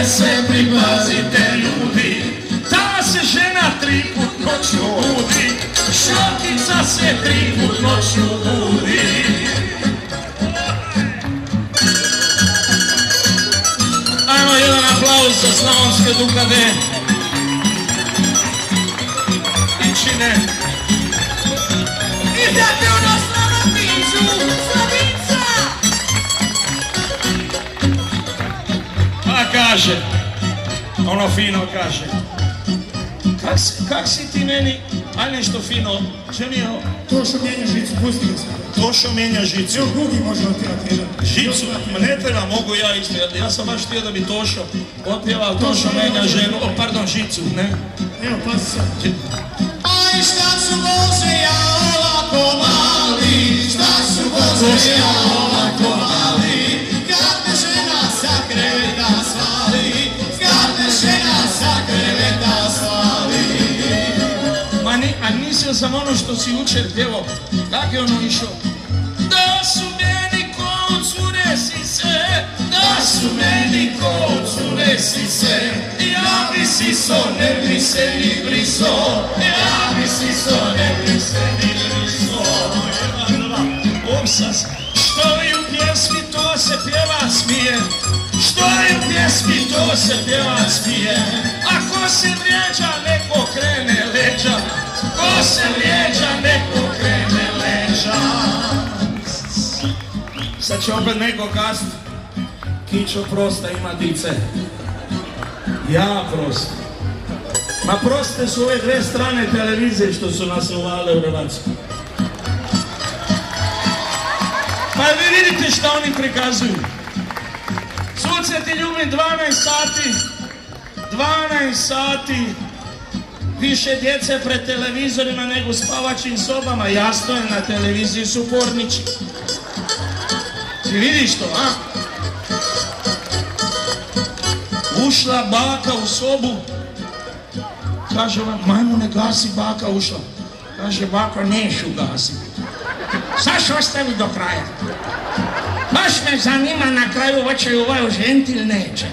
se pripazite ljudi, ta se žena 3 put noću budi, šokica se 3 put noću budi. Ajmo jedan aplauz za slavonske Dukade i čine. I da te ono Slavoviću, Slavica! A kaže, ono fino kaže, kak si ti meni, aj nešto fino, želio? Tošo mijenja žicu, pusti ga sad. Tošo mijenja žicu. Evo drugi može otpjevati jedan. Žicu, ma ne treba, mogu ja ispjevati, ja sam baš htio da bi Tošo otpjevao, Tošo mijenja ženu, pardon, žicu, ne? Evo, pazi sad. Aj šta su Bože ja ovako mali, šta su Bože ja ovako mali, kad me žena sa kreveta svali, kad me žena sa kreveta svali. A mislio sam ono što si jučer pjevao, kak je ono išao? Da su meni ko cure sise, da su meni ko cure sise, ja bi siso, ne bi se ni briso, ja bi siso, ne bi se ni briso. Opsas, što i u pjesmi to se pjeva smije, što i u pjesmi to se pjeva smije, ako se vrijeđa neko krene leđa, ko se vrijeđa neko krene leđa. Sad će opet neko kast, Kičo prosta ima dice. Ja prost. Ma proste su ove 2 strane televizije što su nas uvale u Hrvatsku. Pa vi vidite šta oni prikazuju. Suce ti ljubim 12 sati, 12 sati, više djece pred televizorima nego u spavačim sobama. Jasno je, na televiziji su pornići. Ti vidiš to, a? Ušla baka u sobu, kaže vam, majmune gasi, baka ušla. Kaže, baka, neću gasiti. Zašto ostavi do kraja? Baš me zanima na kraju, hoće ju ovaj oženiti ili neće.